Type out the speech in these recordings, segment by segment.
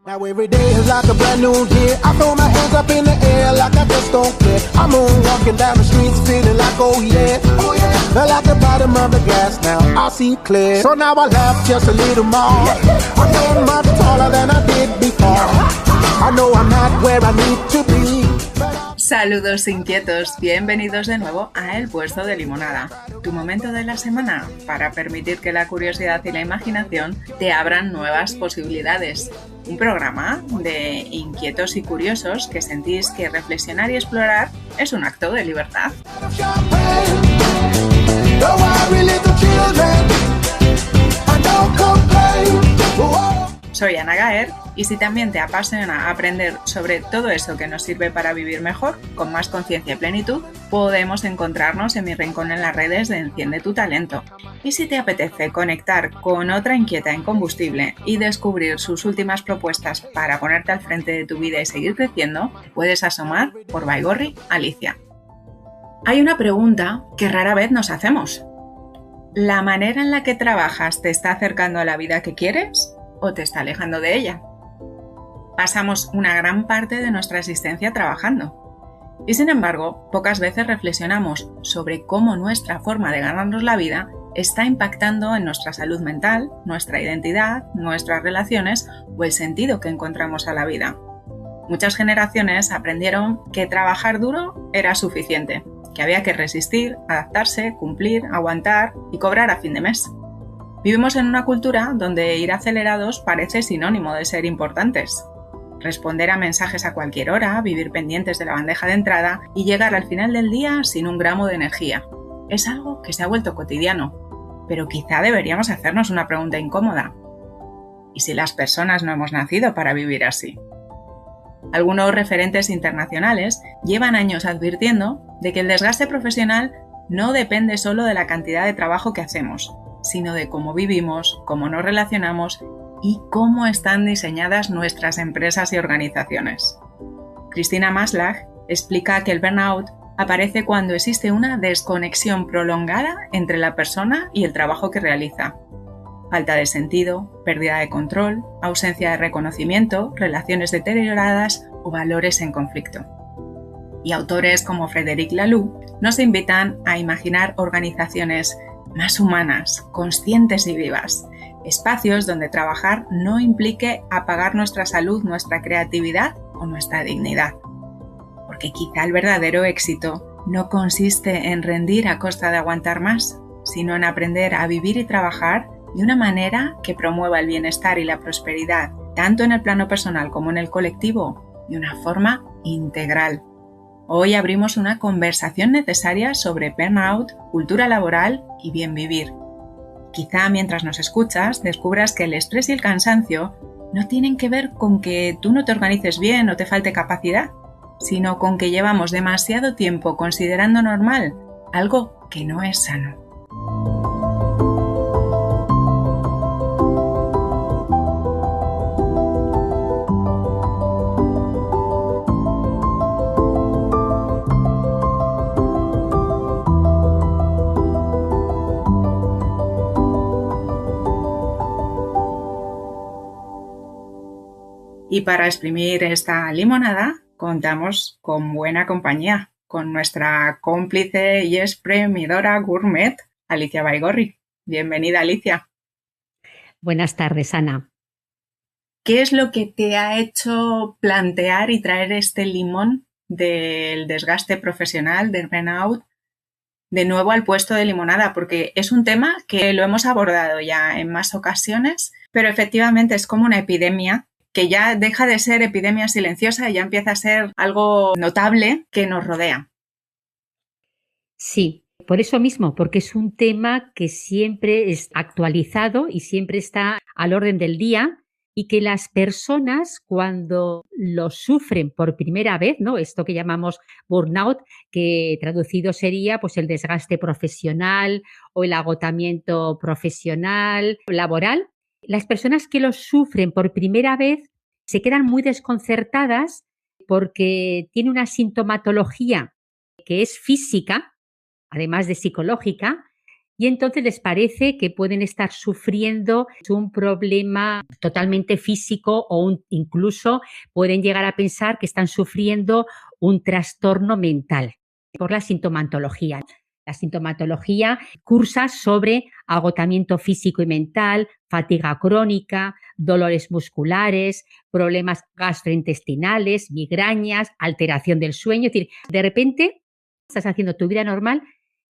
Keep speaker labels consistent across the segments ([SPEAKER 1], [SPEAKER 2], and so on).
[SPEAKER 1] Now every day is like a brand new year. I throw my hands up in the air like I just don't care. I'm walking down the streets feeling like oh yeah. Fell at the bottom of the glass, now I see clear. So now I laugh just a little more. I'm getting much taller than I did before. I know I'm not where I need to be.
[SPEAKER 2] Saludos inquietos, bienvenidos de nuevo a El Puesto de Limonada, tu momento de la semana para permitir que la curiosidad y la imaginación te abran nuevas posibilidades. Un programa de inquietos y curiosos que sentís que reflexionar y explorar es un acto de libertad. Soy Ana Gaer y si también te apasiona aprender sobre todo eso que nos sirve para vivir mejor, con más conciencia y plenitud, podemos encontrarnos en mi rincón en las redes de Enciende tu Talento. Y si te apetece conectar con otra inquieta en combustible y descubrir sus últimas propuestas para ponerte al frente de tu vida y seguir creciendo, te puedes asomar por Baigorri, Alicia. Hay una pregunta que rara vez nos hacemos. ¿La manera en la que trabajas te está acercando a la vida que quieres o te está alejando de ella? Pasamos una gran parte de nuestra existencia trabajando. Y sin embargo, pocas veces reflexionamos sobre cómo nuestra forma de ganarnos la vida está impactando en nuestra salud mental, nuestra identidad, nuestras relaciones o el sentido que encontramos a la vida. Muchas generaciones aprendieron que trabajar duro era suficiente, que había que resistir, adaptarse, cumplir, aguantar y cobrar a fin de mes. Vivimos en una cultura donde ir acelerados parece sinónimo de ser importantes. Responder a mensajes a cualquier hora, vivir pendientes de la bandeja de entrada y llegar al final del día sin un gramo de energía. Es algo que se ha vuelto cotidiano, pero quizá deberíamos hacernos una pregunta incómoda. ¿Y si las personas no hemos nacido para vivir así? Algunos referentes internacionales llevan años advirtiendo de que el desgaste profesional no depende solo de la cantidad de trabajo que hacemos, sino de cómo vivimos, cómo nos relacionamos y cómo están diseñadas nuestras empresas y organizaciones. Cristina Maslach explica que el burnout aparece cuando existe una desconexión prolongada entre la persona y el trabajo que realiza. Falta de sentido, pérdida de control, ausencia de reconocimiento, relaciones deterioradas o valores en conflicto. Y autores como Frédéric Laloux nos invitan a imaginar organizaciones más humanas, conscientes y vivas, espacios donde trabajar no implique apagar nuestra salud, nuestra creatividad o nuestra dignidad. Porque quizá el verdadero éxito no consiste en rendir a costa de aguantar más, sino en aprender a vivir y trabajar de una manera que promueva el bienestar y la prosperidad, tanto en el plano personal como en el colectivo, de una forma integral. Hoy abrimos una conversación necesaria sobre burnout, cultura laboral y bien vivir. Quizá mientras nos escuchas descubras que el estrés y el cansancio no tienen que ver con que tú no te organices bien o te falte capacidad, sino con que llevamos demasiado tiempo considerando normal algo que no es sano. Y para exprimir esta limonada, contamos con buena compañía, con nuestra cómplice y exprimidora gourmet, Alicia Baigorri. Bienvenida, Alicia.
[SPEAKER 3] Buenas tardes, Ana.
[SPEAKER 2] ¿Qué es lo que te ha hecho plantear y traer este limón del desgaste profesional, del burnout, de nuevo al puesto de limonada? Porque es un tema que lo hemos abordado ya en más ocasiones, pero efectivamente es como una epidemia que ya deja de ser epidemia silenciosa y ya empieza a ser algo notable que nos rodea.
[SPEAKER 3] Sí, por eso mismo, porque es un tema que siempre es actualizado y siempre está al orden del día y que las personas cuando lo sufren por primera vez, ¿no? Esto que llamamos burnout, que traducido sería pues el desgaste profesional o el agotamiento profesional, laboral. Las personas que lo sufren por primera vez se quedan muy desconcertadas porque tiene una sintomatología que es física, además de psicológica, y entonces les parece que pueden estar sufriendo un problema totalmente físico o incluso pueden llegar a pensar que están sufriendo un trastorno mental por la sintomatología. La sintomatología cursa sobre agotamiento físico y mental, fatiga crónica, dolores musculares, problemas gastrointestinales, migrañas, alteración del sueño. Es decir, de repente estás haciendo tu vida normal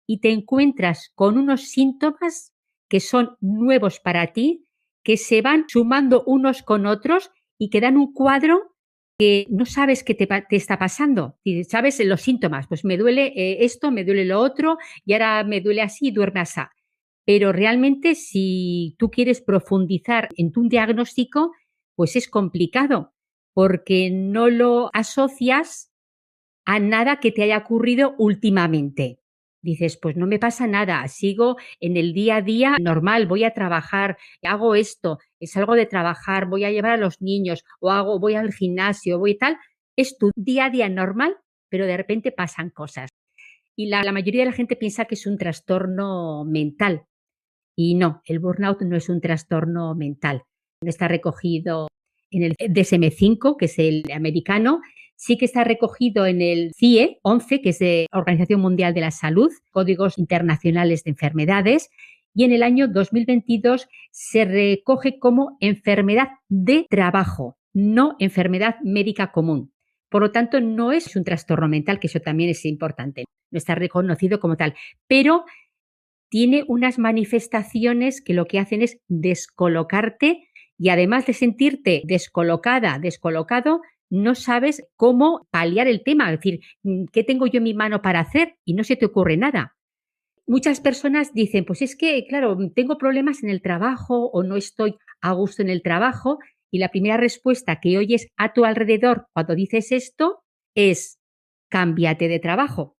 [SPEAKER 3] y te encuentras con unos síntomas que son nuevos para ti, que se van sumando unos con otros y que dan un cuadro que no sabes qué te está pasando. Sabes los síntomas, pues me duele esto, me duele lo otro y ahora me duele así y duerme así. Pero realmente si tú quieres profundizar en tu diagnóstico, pues es complicado porque no lo asocias a nada que te haya ocurrido últimamente. Dices, pues no me pasa nada, sigo en el día a día normal, voy a trabajar, hago esto, salgo de trabajar, voy a llevar a los niños o voy al gimnasio, voy tal. Es tu día a día normal, pero de repente pasan cosas. Y la mayoría de la gente piensa que es un trastorno mental. Y no, el burnout no es un trastorno mental. No está recogido en el DSM-5, que es el americano, sí que está recogido en el CIE 11, que es de Organización Mundial de la Salud, Códigos Internacionales de Enfermedades, y en el año 2022 se recoge como enfermedad de trabajo, no enfermedad médica común. Por lo tanto, no es un trastorno mental, que eso también es importante, no está reconocido como tal, pero tiene unas manifestaciones que lo que hacen es descolocarte y además de sentirte descolocada, descolocado, no sabes cómo paliar el tema, es decir, ¿qué tengo yo en mi mano para hacer? Y no se te ocurre nada. Muchas personas dicen, pues es que, claro, tengo problemas en el trabajo o no estoy a gusto en el trabajo y la primera respuesta que oyes a tu alrededor cuando dices esto es, cámbiate de trabajo.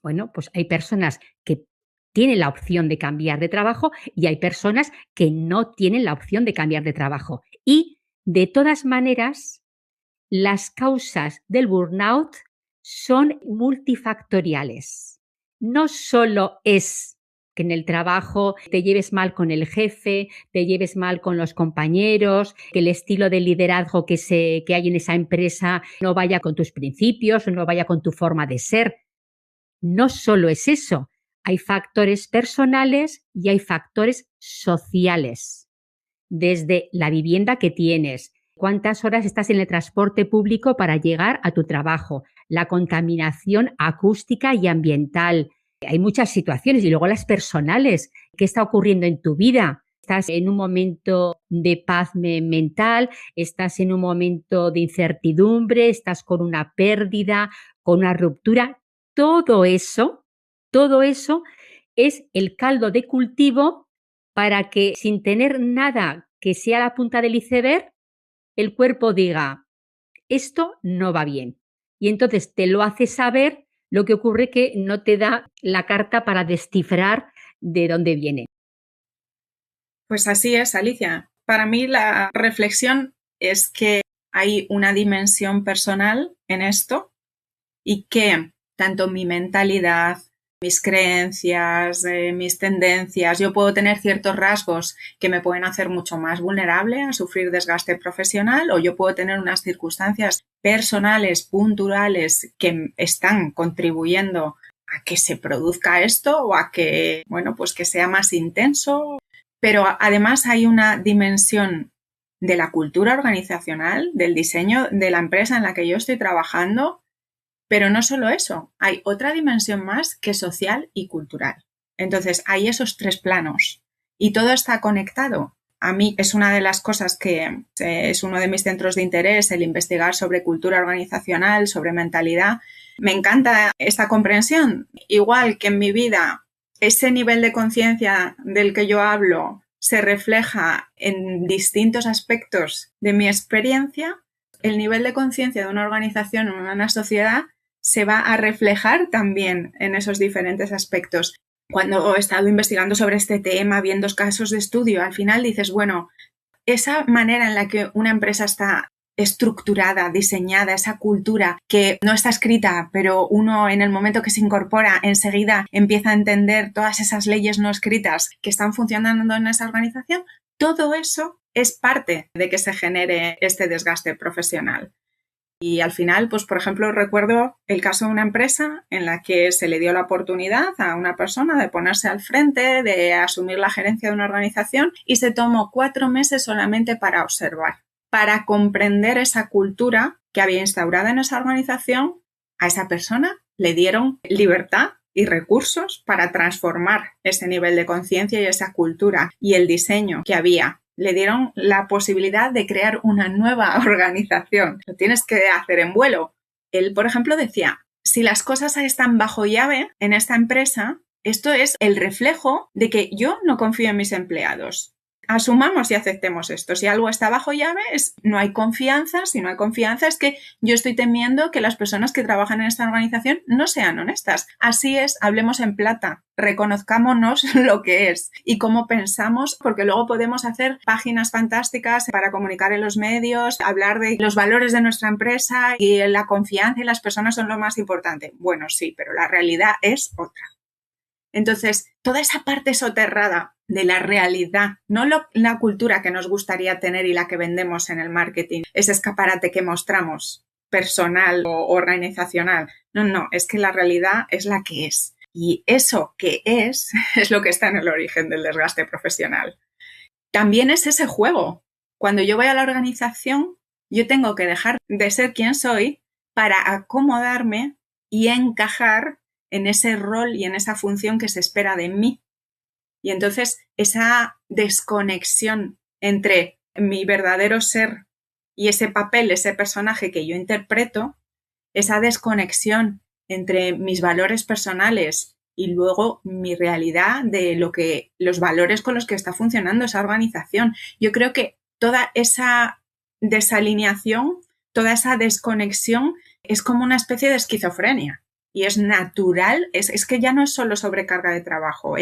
[SPEAKER 3] Bueno, pues hay personas que tienen la opción de cambiar de trabajo y hay personas que no tienen la opción de cambiar de trabajo. Y de todas maneras, las causas del burnout son multifactoriales. No solo es que en el trabajo te lleves mal con el jefe, te lleves mal con los compañeros, que el estilo de liderazgo que hay en esa empresa no vaya con tus principios o no vaya con tu forma de ser. No solo es eso, hay factores personales y hay factores sociales. Desde la vivienda que tienes, cuántas horas estás en el transporte público para llegar a tu trabajo, la contaminación acústica y ambiental. Hay muchas situaciones y luego las personales. ¿Qué está ocurriendo en tu vida? ¿Estás en un momento de paz mental? ¿Estás en un momento de incertidumbre? ¿Estás con una pérdida, con una ruptura? Todo eso es el caldo de cultivo para que sin tener nada que sea la punta del iceberg, el cuerpo diga, esto no va bien. Y entonces te lo hace saber, lo que ocurre que no te da la carta para descifrar de dónde viene.
[SPEAKER 2] Pues así es, Alicia. Para mí la reflexión es que hay una dimensión personal en esto y que tanto mi mentalidad, mis creencias, mis tendencias, yo puedo tener ciertos rasgos que me pueden hacer mucho más vulnerable a sufrir desgaste profesional o yo puedo tener unas circunstancias personales, puntuales que están contribuyendo a que se produzca esto o a que, bueno, pues que sea más intenso. Pero además hay una dimensión de la cultura organizacional, del diseño de la empresa en la que yo estoy trabajando, pero no solo eso, hay otra dimensión más que social y cultural. Entonces hay esos tres planos y todo está conectado. A mí es una de las cosas que es uno de mis centros de interés, el investigar sobre cultura organizacional, sobre mentalidad. Me encanta esta comprensión. Igual que en mi vida ese nivel de conciencia del que yo hablo se refleja en distintos aspectos de mi experiencia, el nivel de conciencia de una organización o una sociedad se va a reflejar también en esos diferentes aspectos. Cuando he estado investigando sobre este tema, viendo casos de estudio, al final dices, bueno, esa manera en la que una empresa está estructurada, diseñada, esa cultura que no está escrita, pero uno en el momento que se incorpora enseguida empieza a entender todas esas leyes no escritas que están funcionando en esa organización, todo eso es parte de que se genere este desgaste profesional. Y al final, pues por ejemplo, recuerdo el caso de una empresa en la que se le dio la oportunidad a una persona de ponerse al frente, de asumir la gerencia de una organización y se tomó 4 meses solamente para observar, para comprender esa cultura que había instaurada en esa organización. A esa persona le dieron libertad y recursos para transformar ese nivel de conciencia y esa cultura y el diseño que había. Le dieron la posibilidad de crear una nueva organización. Lo tienes que hacer en vuelo. Él, por ejemplo, decía, si las cosas están bajo llave en esta empresa, esto es el reflejo de que yo no confío en mis empleados. Asumamos y aceptemos esto. Si algo está bajo llave, no hay confianza. Si no hay confianza, es que yo estoy temiendo que las personas que trabajan en esta organización no sean honestas. Así es, hablemos en plata. Reconozcámonos lo que es y cómo pensamos, porque luego podemos hacer páginas fantásticas para comunicar en los medios, hablar de los valores de nuestra empresa y la confianza y las personas son lo más importante. Bueno, sí, pero la realidad es otra. Entonces, toda esa parte soterrada de la realidad, no la cultura que nos gustaría tener y la que vendemos en el marketing, ese escaparate que mostramos personal o organizacional. No, es que la realidad es la que es. Y eso que es lo que está en el origen del desgaste profesional. También es ese juego. Cuando yo voy a la organización, yo tengo que dejar de ser quien soy para acomodarme y encajar en ese rol y en esa función que se espera de mí. Y entonces esa desconexión entre mi verdadero ser y ese papel, ese personaje que yo interpreto, esa desconexión entre mis valores personales y luego mi realidad de los valores con los que está funcionando esa organización. Yo creo que toda esa desalineación, toda esa desconexión es como una especie de esquizofrenia. Y es natural, es que ya no es solo sobrecarga de trabajo,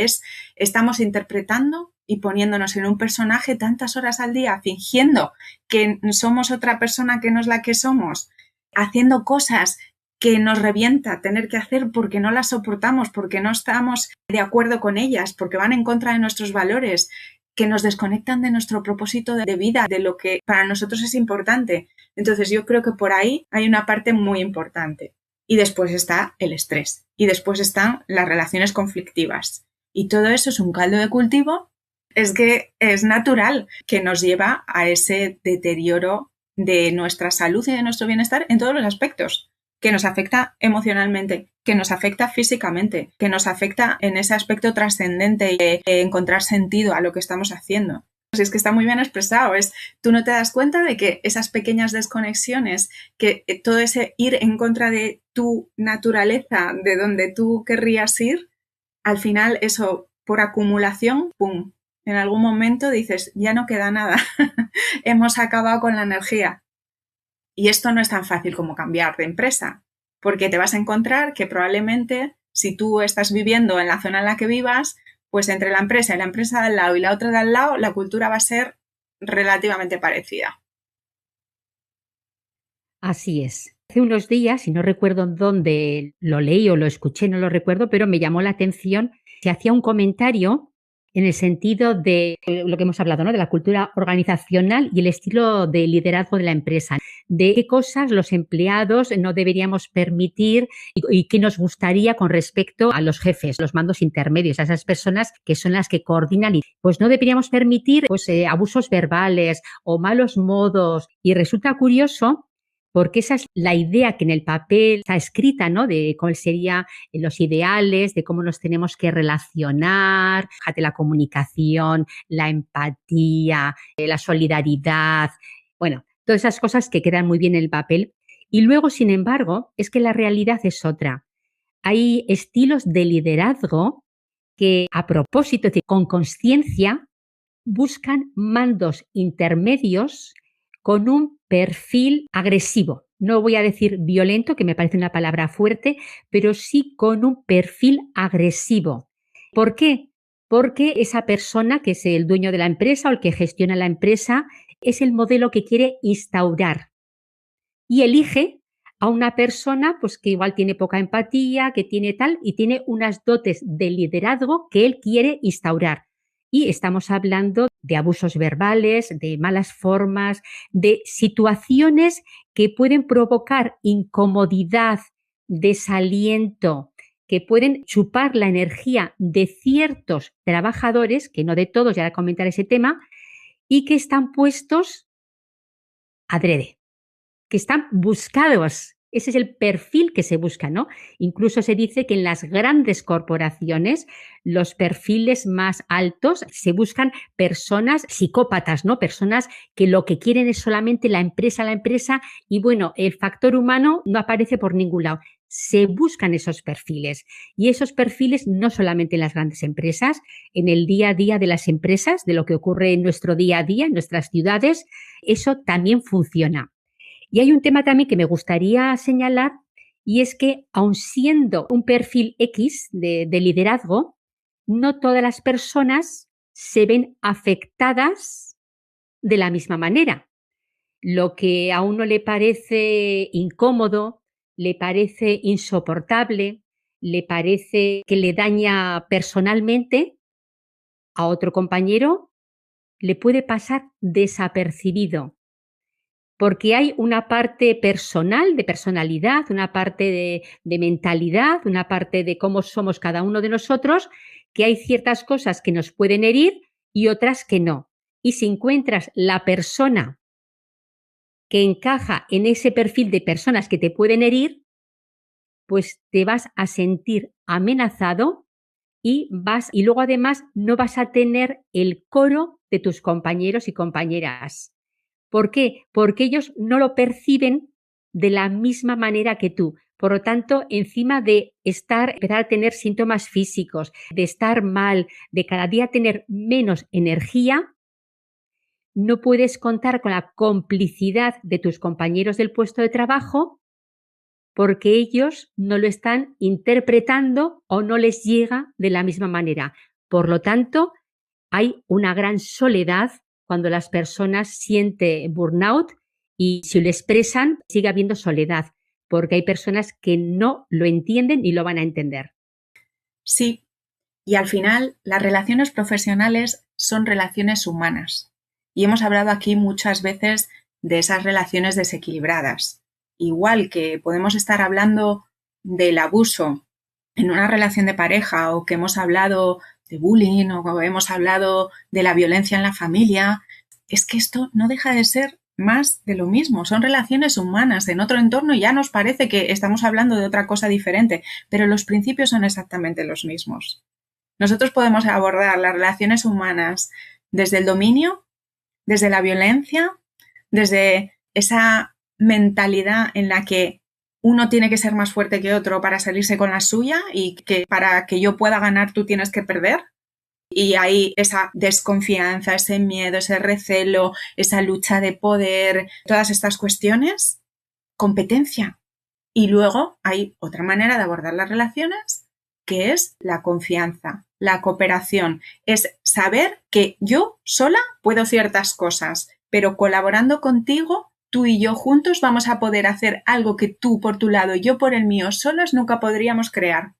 [SPEAKER 2] estamos interpretando y poniéndonos en un personaje tantas horas al día, fingiendo que somos otra persona que no es la que somos, haciendo cosas que nos revienta tener que hacer porque no las soportamos, porque no estamos de acuerdo con ellas, porque van en contra de nuestros valores, que nos desconectan de nuestro propósito de vida, de lo que para nosotros es importante. Entonces yo creo que por ahí hay una parte muy importante. Y después está el estrés. Y después están las relaciones conflictivas. Y todo eso es un caldo de cultivo. Es que es natural que nos lleva a ese deterioro de nuestra salud y de nuestro bienestar en todos los aspectos. Que nos afecta emocionalmente, que nos afecta físicamente, que nos afecta en ese aspecto trascendente de encontrar sentido a lo que estamos haciendo. Es que está muy bien expresado, tú no te das cuenta de que esas pequeñas desconexiones, que todo ese ir en contra de tu naturaleza, de donde tú querrías ir, al final eso por acumulación, ¡pum! En algún momento dices, ya no queda nada, hemos acabado con la energía. Y esto no es tan fácil como cambiar de empresa, porque te vas a encontrar que probablemente si tú estás viviendo en la zona en la que vivas, pues entre la empresa de al lado y la otra de al lado, la cultura va a ser relativamente parecida.
[SPEAKER 3] Así es. Hace unos días, y no recuerdo dónde lo leí o lo escuché, no lo recuerdo, pero me llamó la atención, se hacía un comentario en el sentido de lo que hemos hablado, ¿no? De la cultura organizacional y el estilo de liderazgo de la empresa, de qué cosas los empleados no deberíamos permitir y qué nos gustaría con respecto a los jefes, los mandos intermedios, a esas personas que son las que coordinan. Y pues no deberíamos permitir abusos verbales o malos modos. Y resulta curioso porque esa es la idea que en el papel está escrita, ¿no? De cuáles serían los ideales, de cómo nos tenemos que relacionar, de la comunicación, la empatía, la solidaridad, bueno, todas esas cosas que quedan muy bien en el papel. Y luego, sin embargo, es que la realidad es otra. Hay estilos de liderazgo que, a propósito, con consciencia, buscan mandos intermedios con un perfil agresivo. No voy a decir violento, que me parece una palabra fuerte, pero sí con un perfil agresivo. ¿Por qué? Porque esa persona que es el dueño de la empresa o el que gestiona la empresa es el modelo que quiere instaurar. y elige a una persona pues, que igual tiene poca empatía, que tiene tal y tiene unas dotes de liderazgo que él quiere instaurar. Y estamos hablando de abusos verbales, de malas formas, de situaciones que pueden provocar incomodidad, desaliento, que pueden chupar la energía de ciertos trabajadores, que no de todos, ya comentaré ese tema, y que están puestos adrede, que están buscados. Ese es el perfil que se busca, ¿no? Incluso se dice que en las grandes corporaciones, los perfiles más altos se buscan personas psicópatas, ¿no? Personas que lo que quieren es solamente la empresa, y bueno, el factor humano no aparece por ningún lado. Se buscan esos perfiles y esos perfiles no solamente en las grandes empresas, en el día a día de las empresas, de lo que ocurre en nuestro día a día, en nuestras ciudades, eso también funciona. Y hay un tema también que me gustaría señalar y es que, aun siendo un perfil X de liderazgo, no todas las personas se ven afectadas de la misma manera. Lo que a uno le parece incómodo, le parece insoportable, le parece que le daña personalmente, a otro compañero le puede pasar desapercibido. Porque hay una parte personal, de personalidad, una parte de mentalidad, una parte de cómo somos cada uno de nosotros, que hay ciertas cosas que nos pueden herir y otras que no. Y si encuentras la persona que encaja en ese perfil de personas que te pueden herir, pues te vas a sentir amenazado y luego además no vas a tener el coro de tus compañeros y compañeras. ¿Por qué? Porque ellos no lo perciben de la misma manera que tú. Por lo tanto, encima de empezar a tener síntomas físicos, de estar mal, de cada día tener menos energía, no puedes contar con la complicidad de tus compañeros del puesto de trabajo porque ellos no lo están interpretando o no les llega de la misma manera. Por lo tanto, hay una gran soledad cuando las personas sienten burnout y si lo expresan, sigue habiendo soledad, porque hay personas que no lo entienden ni lo van a entender.
[SPEAKER 2] Sí, y al final las relaciones profesionales son relaciones humanas. Y hemos hablado aquí muchas veces de esas relaciones desequilibradas. Igual que podemos estar hablando del abuso en una relación de pareja o que hemos hablado de bullying o hemos hablado de la violencia en la familia, es que esto no deja de ser más de lo mismo. Son relaciones humanas en otro entorno y ya nos parece que estamos hablando de otra cosa diferente, pero los principios son exactamente los mismos. Nosotros podemos abordar las relaciones humanas desde el dominio, desde la violencia, desde esa mentalidad en la que uno tiene que ser más fuerte que otro para salirse con la suya y que para que yo pueda ganar tú tienes que perder. Y hay esa desconfianza, ese miedo, ese recelo, esa lucha de poder, todas estas cuestiones, competencia. Y luego hay otra manera de abordar las relaciones que es la confianza, la cooperación. Es saber que yo sola puedo ciertas cosas, pero colaborando contigo, tú y yo juntos vamos a poder hacer algo que tú por tu lado y yo por el mío solos nunca podríamos crear.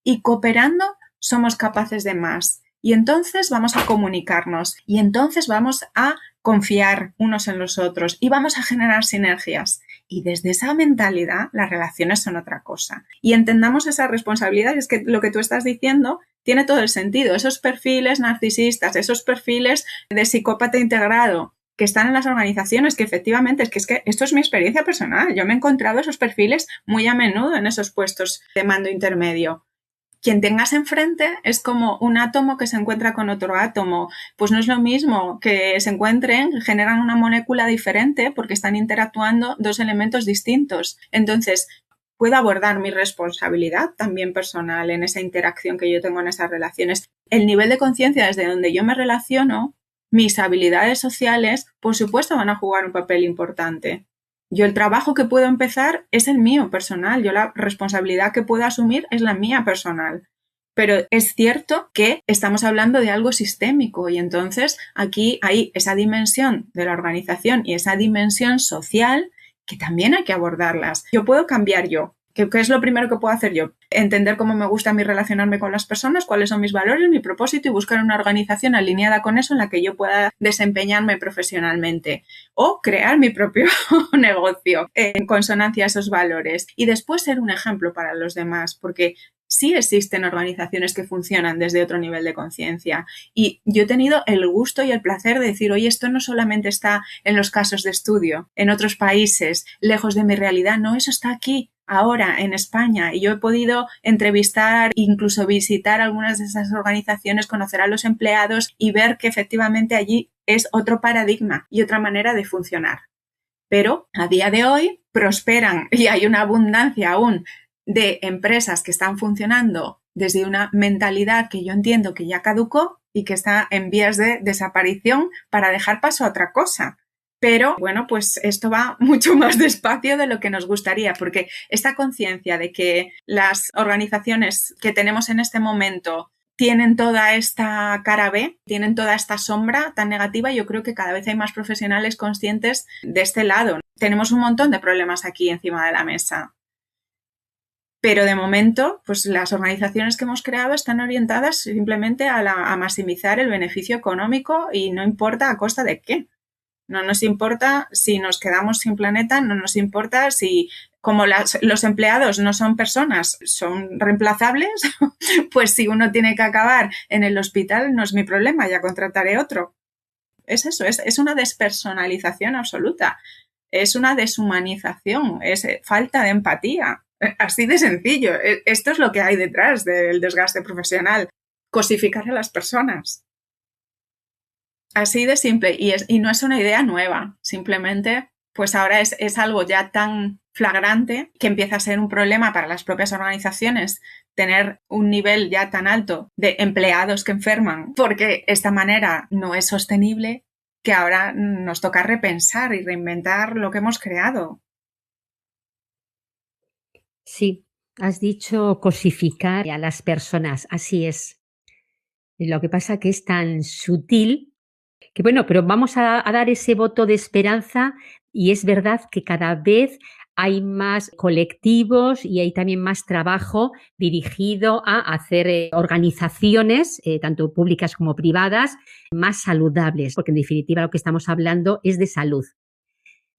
[SPEAKER 2] Y cooperando somos capaces de más. Y entonces vamos a comunicarnos y entonces vamos a confiar unos en los otros y vamos a generar sinergias. Y desde esa mentalidad las relaciones son otra cosa. Y entendamos esa responsabilidad, es que lo que tú estás diciendo tiene todo el sentido. Esos perfiles narcisistas, esos perfiles de psicópata integrado que están en las organizaciones, que efectivamente es que esto es mi experiencia personal. Yo me he encontrado esos perfiles muy a menudo en esos puestos de mando intermedio. Quien tengas enfrente es como un átomo que se encuentra con otro átomo. Pues no es lo mismo que se encuentren, generan una molécula diferente porque están interactuando dos elementos distintos. Entonces, puedo abordar mi responsabilidad también personal en esa interacción que yo tengo en esas relaciones. El nivel de conciencia desde donde yo me relaciono, mis habilidades sociales, por supuesto, van a jugar un papel importante. Yo el trabajo que puedo empezar es el mío personal, yo la responsabilidad que puedo asumir es la mía personal. Pero es cierto que estamos hablando de algo sistémico y entonces aquí hay esa dimensión de la organización y esa dimensión social que también hay que abordarlas. Yo puedo cambiar yo. ¿Qué es lo primero que puedo hacer yo? Entender cómo me gusta a mí relacionarme con las personas, cuáles son mis valores, mi propósito y buscar una organización alineada con eso en la que yo pueda desempeñarme profesionalmente o crear mi propio negocio en consonancia a esos valores y después ser un ejemplo para los demás, porque sí existen organizaciones que funcionan desde otro nivel de conciencia y yo he tenido el gusto y el placer de decir, oye, esto no solamente está en los casos de estudio, en otros países, lejos de mi realidad, no, eso está aquí. Ahora en España y yo he podido entrevistar, incluso visitar algunas de esas organizaciones, conocer a los empleados y ver que efectivamente allí es otro paradigma y otra manera de funcionar. Pero a día de hoy prosperan y hay una abundancia aún de empresas que están funcionando desde una mentalidad que yo entiendo que ya caducó y que está en vías de desaparición para dejar paso a otra cosa. Pero bueno, pues esto va mucho más despacio de lo que nos gustaría, porque esta conciencia de que las organizaciones que tenemos en este momento tienen toda esta cara B, tienen toda esta sombra tan negativa, yo creo que cada vez hay más profesionales conscientes de este lado. Tenemos un montón de problemas aquí encima de la mesa. Pero de momento, pues las organizaciones que hemos creado están orientadas simplemente a maximizar el beneficio económico y no importa a costa de qué. No nos importa si nos quedamos sin planeta, no nos importa si, como los empleados no son personas, son reemplazables, pues si uno tiene que acabar en el hospital no es mi problema, ya contrataré otro. Es eso, es una despersonalización absoluta, es una deshumanización, es falta de empatía, así de sencillo. Esto es lo que hay detrás del desgaste profesional, cosificar a las personas. Así de simple, y no es una idea nueva, simplemente pues ahora es algo ya tan flagrante que empieza a ser un problema para las propias organizaciones tener un nivel ya tan alto de empleados que enferman, porque esta manera no es sostenible, que ahora nos toca repensar y reinventar lo que hemos creado.
[SPEAKER 3] Sí, has dicho cosificar a las personas, así es. Lo que pasa que es tan sutil que bueno, pero vamos a dar ese voto de esperanza y es verdad que cada vez hay más colectivos y hay también más trabajo dirigido a hacer organizaciones, tanto públicas como privadas, más saludables, porque en definitiva lo que estamos hablando es de salud.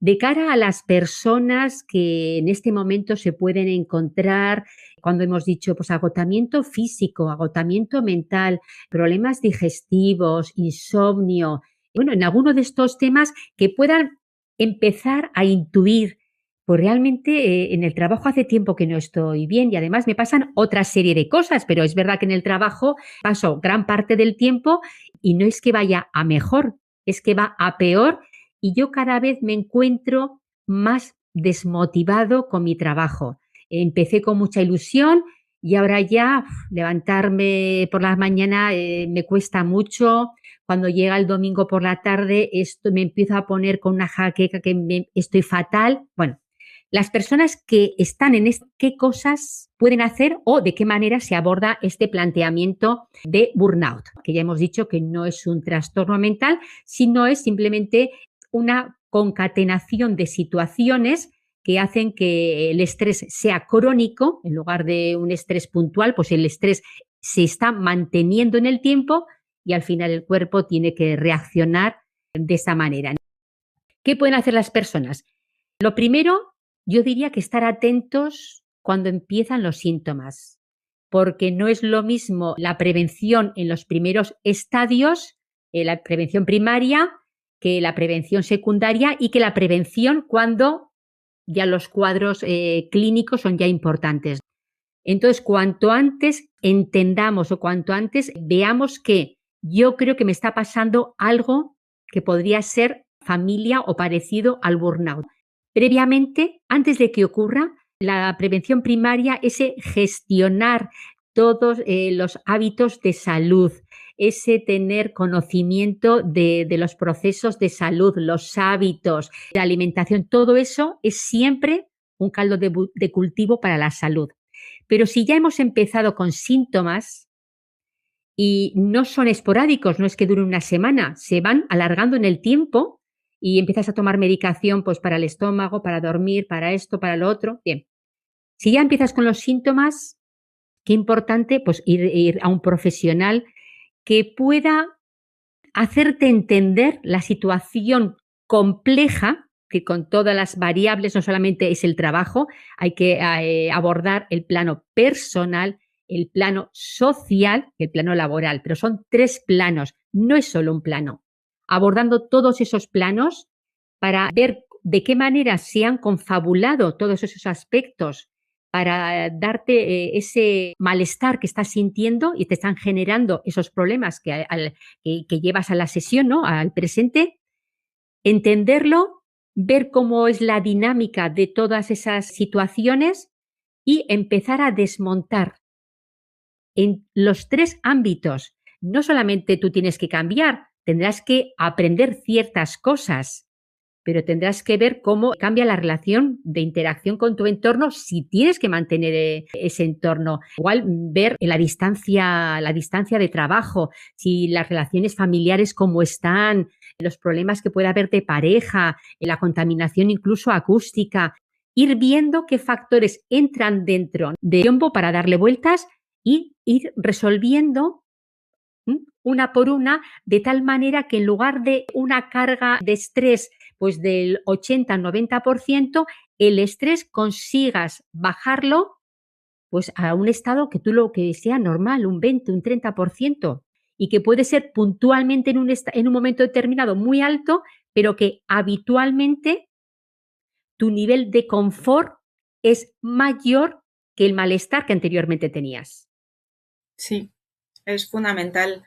[SPEAKER 3] De cara a las personas que en este momento se pueden encontrar, cuando hemos dicho pues agotamiento físico, agotamiento mental, problemas digestivos, insomnio, bueno, en alguno de estos temas que puedan empezar a intuir, pues realmente en el trabajo hace tiempo que no estoy bien y además me pasan otra serie de cosas, pero es verdad que en el trabajo paso gran parte del tiempo y no es que vaya a mejor, es que va a peor y yo cada vez me encuentro más desmotivado con mi trabajo. Empecé con mucha ilusión y ahora ya levantarme por la mañana me cuesta mucho. Cuando llega el domingo por la tarde esto me empiezo a poner con una jaqueca que estoy fatal. Bueno, las personas que están en qué cosas pueden hacer o de qué manera se aborda este planteamiento de burnout, que ya hemos dicho que no es un trastorno mental, sino es simplemente una concatenación de situaciones que hacen que el estrés sea crónico en lugar de un estrés puntual, pues el estrés se está manteniendo en el tiempo y al final el cuerpo tiene que reaccionar de esa manera. ¿Qué pueden hacer las personas? Lo primero, yo diría que estar atentos cuando empiezan los síntomas, porque no es lo mismo la prevención en los primeros estadios, la prevención primaria, que la prevención secundaria y que la prevención cuando ya los cuadros clínicos son ya importantes. Entonces, cuanto antes entendamos o cuanto antes veamos que yo creo que me está pasando algo que podría ser familia o parecido al burnout. Previamente, antes de que ocurra, la prevención primaria es gestionar todos los hábitos de salud, ese tener conocimiento de los procesos de salud, los hábitos, la alimentación, todo eso es siempre un caldo de cultivo para la salud. Pero si ya hemos empezado con síntomas y no son esporádicos, no es que duren una semana, se van alargando en el tiempo y empiezas a tomar medicación pues para el estómago, para dormir, para esto, para lo otro. Bien, si ya empiezas con los síntomas, qué importante pues ir a un profesional que pueda hacerte entender la situación compleja, que con todas las variables no solamente es el trabajo, hay que abordar el plano personal, el plano social y el plano laboral, pero son 3 planos, no es solo un plano. Abordando todos esos planos para ver de qué manera se han confabulado todos esos aspectos para darte ese malestar que estás sintiendo y te están generando esos problemas que llevas a la sesión, ¿no? Al presente, entenderlo, ver cómo es la dinámica de todas esas situaciones y empezar a desmontar en los 3 ámbitos. No solamente tú tienes que cambiar, tendrás que aprender ciertas cosas, pero tendrás que ver cómo cambia la relación de interacción con tu entorno si tienes que mantener ese entorno. Igual ver la distancia de trabajo, si las relaciones familiares cómo están, los problemas que puede haber de pareja, la contaminación incluso acústica, ir viendo qué factores entran dentro de tiempo para darle vueltas y ir resolviendo una por una, de tal manera que en lugar de una carga de estrés pues del 80 al 90%, el estrés consigas bajarlo pues a un estado que tú lo que sea normal, un 20, un 30%, y que puede ser puntualmente en un momento determinado muy alto, pero que habitualmente tu nivel de confort es mayor que el malestar que anteriormente tenías.
[SPEAKER 2] Sí, es fundamental.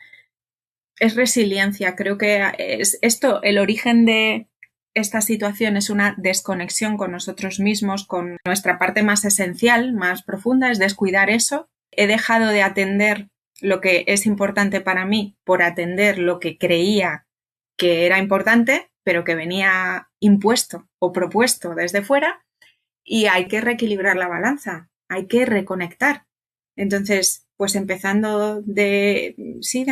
[SPEAKER 2] Es resiliencia. Creo que es esto, el origen de esta situación es una desconexión con nosotros mismos, con nuestra parte más esencial, más profunda, es descuidar eso. He dejado de atender lo que es importante para mí por atender lo que creía que era importante, pero que venía impuesto o propuesto desde fuera, y hay que reequilibrar la balanza, hay que reconectar. Entonces, pues empezando de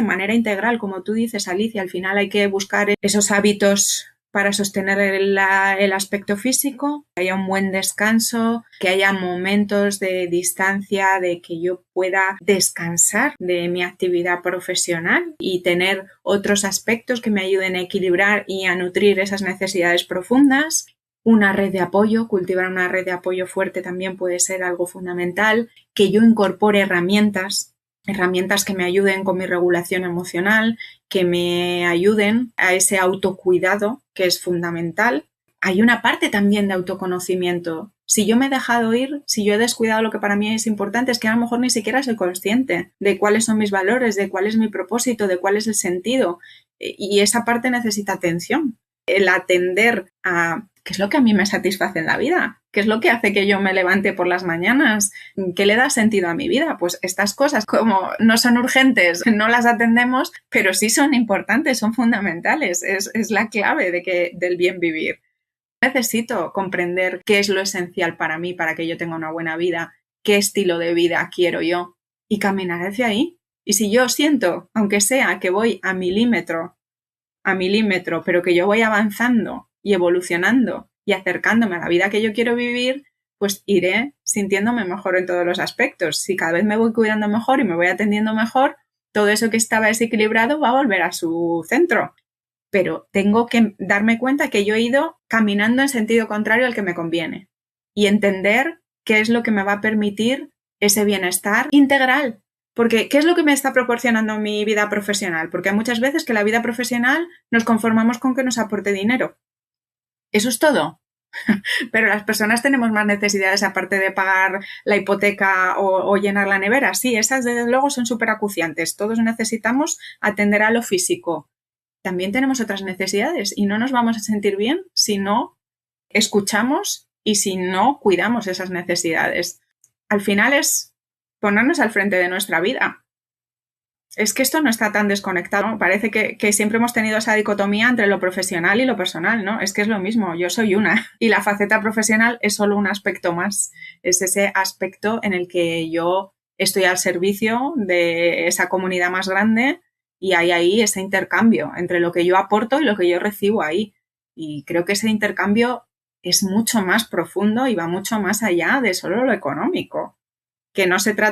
[SPEAKER 2] manera integral, como tú dices, Alicia, al final hay que buscar esos hábitos para sostener el aspecto físico, que haya un buen descanso, que haya momentos de distancia, de que yo pueda descansar de mi actividad profesional y tener otros aspectos que me ayuden a equilibrar y a nutrir esas necesidades profundas. Una red de apoyo, cultivar una red de apoyo fuerte también puede ser algo fundamental, que yo incorpore herramientas que me ayuden con mi regulación emocional, que me ayuden a ese autocuidado que es fundamental. Hay una parte también de autoconocimiento. Si yo me he dejado ir, si yo he descuidado lo que para mí es importante, es que a lo mejor ni siquiera soy consciente de cuáles son mis valores, de cuál es mi propósito, de cuál es el sentido. Y esa parte necesita atención. El atender a qué es lo que a mí me satisface en la vida, qué es lo que hace que yo me levante por las mañanas, qué le da sentido a mi vida. Pues estas cosas, como no son urgentes, no las atendemos, pero sí son importantes, son fundamentales, es la clave del bien vivir. Necesito comprender qué es lo esencial para mí, para que yo tenga una buena vida, qué estilo de vida quiero yo y caminar hacia ahí. Y si yo siento, aunque sea que voy a milímetro, pero que yo voy avanzando y evolucionando y acercándome a la vida que yo quiero vivir, pues iré sintiéndome mejor en todos los aspectos. Si cada vez me voy cuidando mejor y me voy atendiendo mejor, todo eso que estaba desequilibrado va a volver a su centro. Pero tengo que darme cuenta que yo he ido caminando en sentido contrario al que me conviene y entender qué es lo que me va a permitir ese bienestar integral. Porque, ¿qué es lo que me está proporcionando mi vida profesional? Porque hay muchas veces que la vida profesional nos conformamos con que nos aporte dinero. Eso es todo. Pero las personas tenemos más necesidades aparte de pagar la hipoteca o llenar la nevera. Sí, esas desde luego son súper acuciantes. Todos necesitamos atender a lo físico. También tenemos otras necesidades y no nos vamos a sentir bien si no escuchamos y si no cuidamos esas necesidades. Al final es ponernos al frente de nuestra vida. Es que esto no está tan desconectado, ¿no? Parece que siempre hemos tenido esa dicotomía entre lo profesional y lo personal, ¿no? Es que es lo mismo, yo soy una y la faceta profesional es solo un aspecto más, es ese aspecto en el que yo estoy al servicio de esa comunidad más grande y hay ahí ese intercambio entre lo que yo aporto y lo que yo recibo ahí. Y creo que ese intercambio es mucho más profundo y va mucho más allá de solo lo económico. Que no se trata